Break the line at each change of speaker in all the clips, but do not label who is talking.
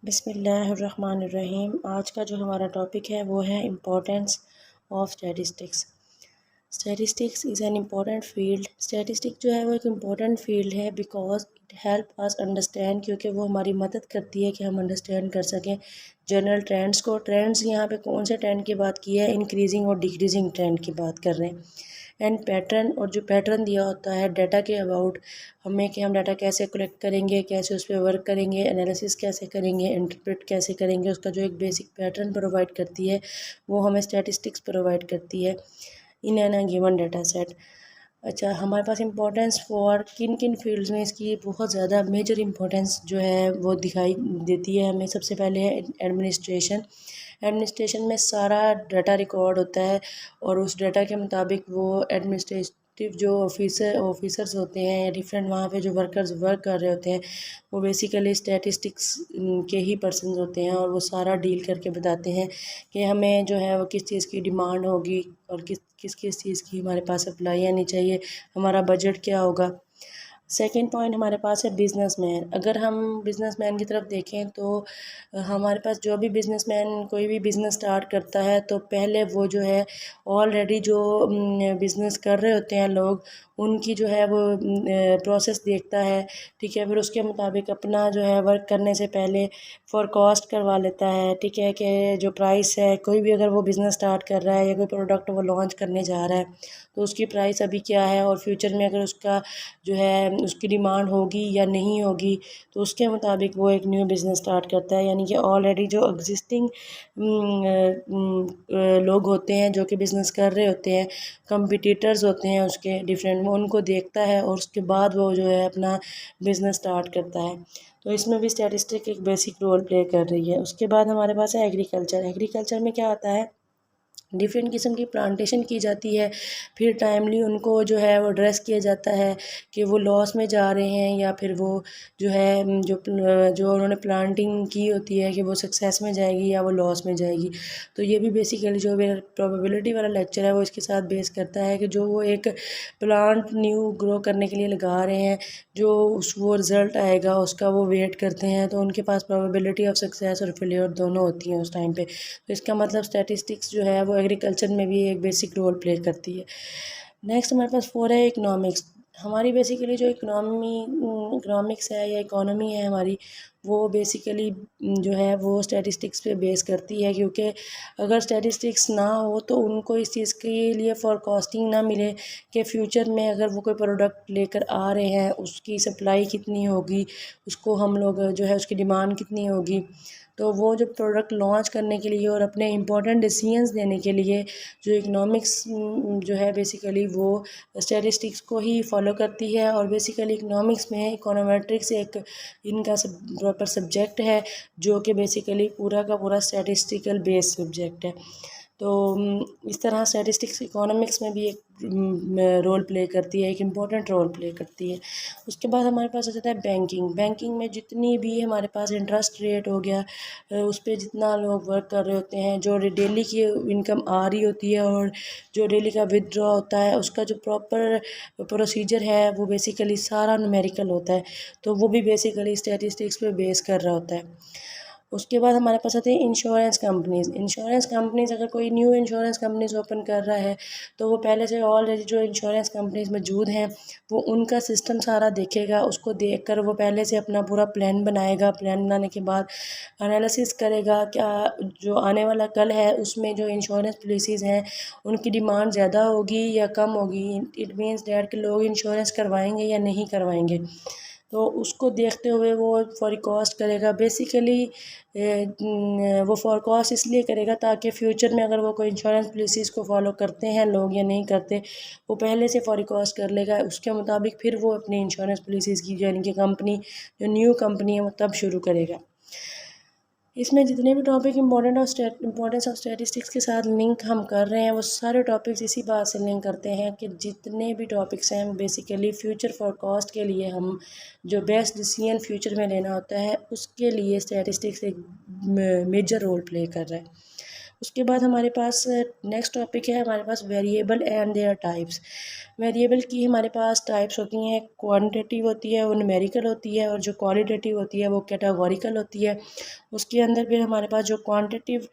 बिस्मिल्लाहिर्रहमानिर्रहीम। आज का जो हमारा टॉपिक है वो है importance of statistics. Statistics is an important field. Statistic जो है वो एक इम्पॉर्टेंट फील्ड है because it help us understand, क्योंकि वो हमारी मदद करती है कि हम अंडरस्टैंड कर सकें जनरल ट्रेंड्स को। ट्रेंड्स यहाँ पे कौन से ट्रेंड की बात की है? इंक्रीजिंग और डिक्रीजिंग ट्रेंड की बात कर रहे हैं। एंड पैटर्न, और जो पैटर्न दिया होता है डाटा के अबाउट हमें, कि हम डाटा कैसे कलेक्ट करेंगे, कैसे उस पर वर्क करेंगे, एनालिसिस कैसे करेंगे, इंटरप्रेट कैसे करेंगे, उसका जो एक बेसिक पैटर्न प्रोवाइड करती है वो हमें स्टैटिस्टिक्स प्रोवाइड करती है in an given data set. अच्छा, हमारे पास इंपॉर्टेंस फॉर किन किन फील्ड्स में इसकी बहुत ज़्यादा मेजर इंपॉर्टेंस जो है वो दिखाई देती है हमें। सबसे पहले है एडमिनिस्ट्रेशन। एडमिनिस्ट्रेशन में सारा डाटा रिकॉर्ड होता है और उस डाटा के मुताबिक वो एडमिनिस्ट्रेटिव जो ऑफिसर्स होते हैं या डिफरेंट वहाँ पे जो वर्कर्स वर्क कर रहे होते हैं वो बेसिकली स्टैटिस्टिक्स के ही पर्सन होते हैं और वो सारा डील करके बताते हैं कि हमें जो है वो किस चीज़ की डिमांड होगी और किस किस किस चीज़ की हमारे पास सप्लाई आनी चाहिए, हमारा बजट क्या होगा। सेकंड पॉइंट हमारे पास है बिजनेसमैन। अगर हम बिजनेसमैन की तरफ देखें तो हमारे पास जो भी बिजनेसमैन कोई भी बिज़नेस स्टार्ट करता है तो पहले वो जो है ऑलरेडी जो बिज़नेस कर रहे होते हैं लोग, उनकी जो है वो प्रोसेस देखता है। ठीक है, फिर उसके मुताबिक अपना जो है वर्क करने से पहले फोरकास्ट करवा लेता है। ठीक है, कि जो प्राइस है, कोई भी अगर वो बिज़नेस स्टार्ट कर रहा है या कोई प्रोडक्ट वो लॉन्च करने जा रहा है तो उसकी प्राइस अभी क्या है और फ्यूचर में अगर उसका जो है उसकी डिमांड होगी या नहीं होगी, तो उसके मुताबिक वो एक न्यू बिज़नेस स्टार्ट करता है। यानी कि ऑलरेडी जो एग्जिस्टिंग लोग होते हैं जो कि बिज़नेस कर रहे होते हैं, कंपटीटर्स होते हैं उसके डिफरेंट, वो उनको देखता है और उसके बाद वो जो है अपना बिज़नेस स्टार्ट करता है। तो इसमें भी स्टैटिस्टिक एक बेसिक रोल प्ले कर रही है। उसके बाद हमारे पास है एग्रीकल्चर। एग्रीकल्चर में क्या आता है? डिफरेंट किस्म की प्लांटेशन की जाती है, फिर टाइमली उनको जो है वो ड्रेस किया जाता है कि वो लॉस में जा रहे हैं या फिर वो जो है जो उन्होंने प्लांटिंग की होती है कि वो सक्सेस में जाएगी या वो लॉस में जाएगी। तो ये भी बेसिकली जो मेरा प्रोबेबिलिटी वाला लेक्चर है वो इसके साथ बेस करता है कि जो वो एक प्लांट न्यू ग्रो करने के लिए लगा रहे हैं, जो वो रिज़ल्ट आएगा उसका वो वेट करते हैं, तो उनके पास प्रोबेबिलिटी ऑफ सक्सेस और फेलियर दोनों होती हैं उस टाइम पे। तो इसका मतलब स्टैटिस्टिक्स जो है वो एग्रीकल्चर में भी एक बेसिक रोल प्ले करती है। नेक्स्ट हमारे पास फोर है इकोनॉमिक्स। हमारी बेसिकली जो इकोनॉमिक्स है या इकोनॉमी है हमारी, वो बेसिकली जो है वो स्टैटिस्टिक्स पे बेस करती है, क्योंकि अगर स्टैटिस्टिक्स ना हो तो उनको इस चीज़ के लिए फॉरकास्टिंग ना मिले कि फ्यूचर में अगर वो कोई प्रोडक्ट लेकर आ रहे हैं उसकी सप्लाई कितनी होगी, उसको हम लोग जो है उसकी डिमांड कितनी होगी। तो वो जो प्रोडक्ट लॉन्च करने के लिए और अपने इम्पोर्टेंट डिसीजंस देने के लिए जो इकोनॉमिक्स जो है बेसिकली वो स्टैटिस्टिक्स को ही फॉलो करती है। और बेसिकली इकोनॉमिक्स में इकोनोमेट्रिक्स एक इनका प्रॉपर सब्जेक्ट है जो कि बेसिकली पूरा का पूरा स्टैटिस्टिकल बेस्ड सब्जेक्ट है। तो इस तरह स्टैटिस्टिक्स इकोनॉमिक्स में भी एक रोल प्ले करती है, एक इम्पॉर्टेंट रोल प्ले करती है। उसके बाद हमारे पास आ जाता है बैंकिंग। बैंकिंग में जितनी भी हमारे पास इंटरेस्ट रेट हो गया, उस पर जितना लोग वर्क कर रहे होते हैं, जो डेली की इनकम आ रही होती है और जो डेली का विदड्रॉ होता है, उसका जो प्रॉपर प्रोसीजर है वो बेसिकली सारा न्यूमेरिकल होता है। तो वो भी बेसिकली स्टैटिस्टिक्स पे बेस कर रहा होता है। उसके बाद हमारे पास आते हैं इंश्योरेंस कंपनीज़। इंश्योरेंस कंपनीज़, अगर कोई न्यू इंश्योरेंस कंपनीज़ ओपन कर रहा है तो वो पहले से ऑलरेडी जो इंश्योरेंस कंपनीज़ मौजूद हैं वो उनका सिस्टम सारा देखेगा, उसको देखकर वो पहले से अपना पूरा प्लान बनाएगा। प्लान बनाने के बाद एनालिसिस करेगा क्या जो आने वाला कल है उसमें जो इंश्योरेंस पॉलिसीज़ हैं उनकी डिमांड ज़्यादा होगी या कम होगी। इट मीन्स दैट कि लोग इंश्योरेंस करवाएंगे या नहीं करवाएंगे। तो उसको देखते हुए वो फॉरकास्ट करेगा। बेसिकली वो फॉरकास्ट इसलिए करेगा ताकि फ्यूचर में अगर वो कोई इंश्योरेंस पॉलिसीज़ को फॉलो करते हैं लोग या नहीं करते, वो पहले से फॉरकास्ट कर लेगा। उसके मुताबिक फिर वो अपनी इंश्योरेंस पॉलिसीज़ की यानी कि कंपनी जो न्यू कंपनी है वो तब शुरू करेगा। इसमें जितने भी टॉपिक इम्पोर्टेंस ऑफ स्टैटिस्टिक्स के साथ लिंक हम कर रहे हैं वो सारे टॉपिक्स इसी बात से लिंक करते हैं कि जितने भी टॉपिक्स हैं बेसिकली फ्यूचर फोरकास्ट के लिए हम जो बेस्ट डिसीजन फ्यूचर में लेना होता है उसके लिए स्टैटिस्टिक्स एक मेजर रोल प्ले कर रहा है। उसके बाद हमारे पास नेक्स्ट टॉपिक है हमारे पास variable and their types. Variable की हमारे पास टाइप्स होती हैं, क्वांटिटेटिव होती है, वो न्यूमेरिकल होती है, और जो क्वालिटेटिव होती है वो कैटेगोरिकल होती है। उसके अंदर फिर हमारे पास जो क्वांटिटिव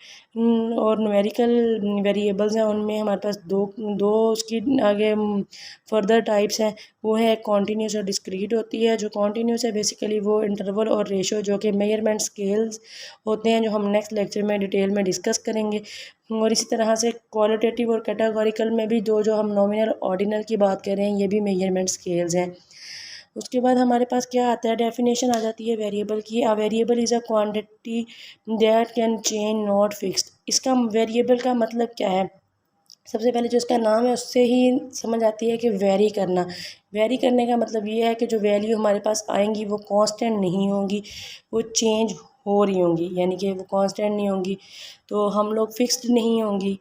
और न्यूमेरिकल वेरिएबल्स हैं उनमें हमारे पास दो दो उसकी आगे फर्दर टाइप्स हैं। वो है कॉन्टीन्यूस और डिस्क्रीट होती है। जो कॉन्टीन्यूस है बेसिकली वो इंटरवल और रेशो जो कि मेजरमेंट स्केल्स होते हैं, जो हम नेक्स्ट लेक्चर में डिटेल में डिस्कस करेंगे। और इसी तरह से क्वालिटेटिव और कैटेगोरिकल में भी जो हम नॉमिनल ऑर्डिनल की बात कर रहे हैं ये भी मेजरमेंट स्केल्स हैं। उसके बाद हमारे पास क्या आता है, डेफिनेशन आ जाती है वेरिएबल की। A variable is a quantity that can change not fixed. इसका वेरिएबल का मतलब क्या है, सबसे पहले जो इसका नाम है उससे ही समझ आती है कि वेरी करना। वेरी करने का मतलब ये है कि जो वैल्यू हमारे पास आएंगी वो कांस्टेंट नहीं होंगी, वो चेंज हो रही होंगी, यानी कि वो कांस्टेंट नहीं होंगी, तो हम लोग फिक्स्ड नहीं होंगी।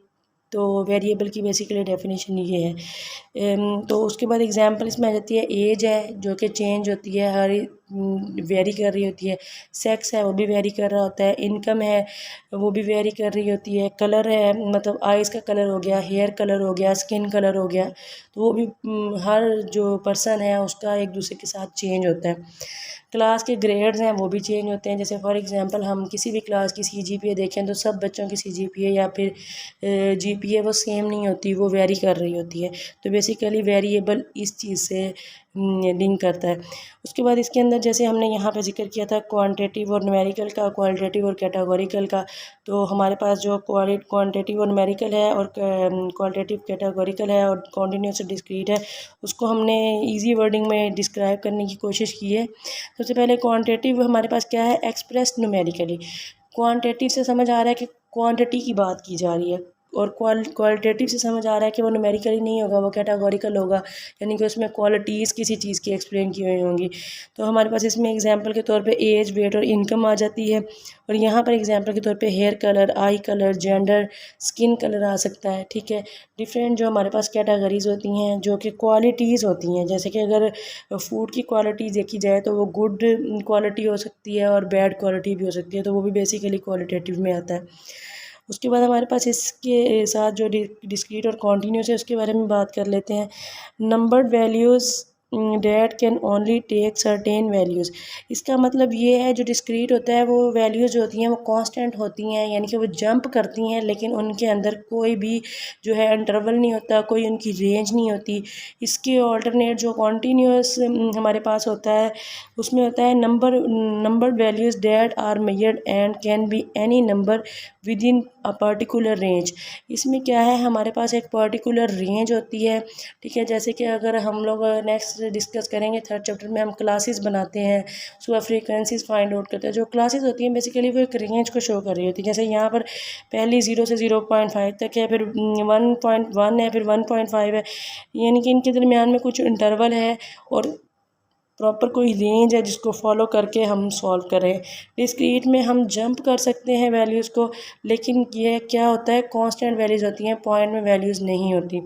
तो वेरिएबल की बेसिकली डेफिनेशन ये है। तो उसके बाद एग्जांपल इसमें आ जाती है, एज है जो कि चेंज होती है, हर वेरी कर रही होती है। सेक्स है वो भी वेरी कर रहा होता है। इनकम है वो भी वेरी कर रही होती है। कलर है मतलब आइज़ का कलर हो गया, हेयर कलर हो गया, स्किन कलर हो गया, तो वो भी हर जो पर्सन है उसका एक दूसरे के साथ चेंज होता है। क्लास के ग्रेड्स हैं वो भी चेंज होते हैं। जैसे फॉर एग्जांपल हम किसी भी क्लास की सीजीपीए देखें तो सब बच्चों की सीजीपीए या फिर जीपीए वो सेम नहीं होती, वो वेरी कर रही होती है। तो बेसिकली वेरिएबल इस चीज़ से लिंक करता है। उसके बाद इसके अंदर जैसे हमने यहाँ पे जिक्र किया था क्वांटिटेटिव और न्यूमेरिकल का, क्वालिटेटिव और कैटेगोरिकल का, तो हमारे पास जो क्वांटिटेटिव और न्यूमेरिकल है और क्वालिटेटिव कैटेगोरिकल है और कॉन्टीन्यूस और डिस्क्रीट है, उसको हमने इजी वर्डिंग में डिस्क्राइब करने की कोशिश की है। सबसे पहले क्वांटिटेटिव हमारे पास क्या है, एक्सप्रेस न्यूमेरिकली। क्वांटिटेटिव से समझ आ रहा है कि क्वांटिटी की बात की जा रही है, और क्वालिटेटिव से समझ आ रहा है कि वो न्यूमेरिकली नहीं होगा, वो कैटेगोरिकल होगा, यानी कि उसमें क्वालिटीज़ किसी चीज़ की एक्सप्लेन की हुई होंगी। तो हमारे पास इसमें एग्जांपल के तौर पे एज, वेट और इनकम आ जाती है। और यहाँ पर एग्जांपल के तौर पे hair colour, eye colour, gender, skin colour आ सकता है। ठीक है, डिफरेंट जो हमारे पास कैटेगरीज होती हैं जो कि क्वालिटीज़ होती हैं। जैसे कि अगर फूड की क्वालिटी देखी जाए तो वो गुड क्वालिटी हो सकती है और बैड क्वालिटी भी हो सकती है, तो वो भी बेसिकली क्वालिटेटिव में आता है। उसके बाद हमारे पास इसके साथ जो डिस्क्रीट और कॉन्टीन्यूस है उसके बारे में बात कर लेते हैं। Numbered values that can only take certain values. इसका मतलब ये है जो डिस्क्रीट होता है वो वैल्यूज़ जो होती हैं वो कांस्टेंट होती हैं, यानी कि वो जंप करती हैं, लेकिन उनके अंदर कोई भी जो है इंटरवल नहीं होता, कोई उनकी रेंज नहीं होती। इसके ऑल्टरनेट जो कॉन्टीन्यूस हमारे पास होता है उसमें होता है numbered values that are measured and can be any number within a particular range. इसमें क्या है, हमारे पास एक पर्टिकुलर रेंज होती है। ठीक है, जैसे कि अगर हम लोग नेक्स्ट डिस्कस करेंगे थर्ड चैप्टर में, हम क्लासेस बनाते हैं, उसके फ्रीक्वेंसीज फाइंड आउट करते हैं। जो क्लासेस होती हैं बेसिकली वो एक रेंज को शो कर रही होती है। जैसे यहाँ पर पहली 0 से 0.5 तक है, फिर 1.1 है, फिर 1.5 है, यानी कि इनके दरमियान में कुछ इंटरवल है और प्रॉपर कोई रेंज है जिसको फॉलो करके हम सॉल्व करें। डिस्क्रीट में हम जंप कर सकते हैं वैल्यूज़ को, लेकिन ये क्या होता है, कांस्टेंट वैल्यूज़ होती हैं, पॉइंट में वैल्यूज़ नहीं होती।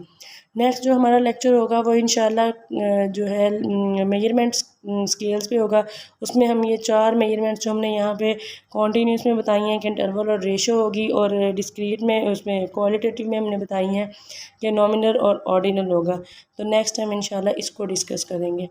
नेक्स्ट जो हमारा लेक्चर होगा वो इंशाल्लाह जो है मेजरमेंट्स स्केल्स पे होगा। उसमें हम ये 4 मेजरमेंट्स जो हमने यहाँ पे कॉन्टीन्यूस में बताई हैं कि इंटरवल और रेशो होगी, और डिस्क्रीट में उसमें क्वालिटेटिव में हमने बताई हैं कि नॉमिनल और ऑर्डिनल होगा। तो नेक्स्ट टाइम इंशाल्लाह इसको डिस्कस करेंगे।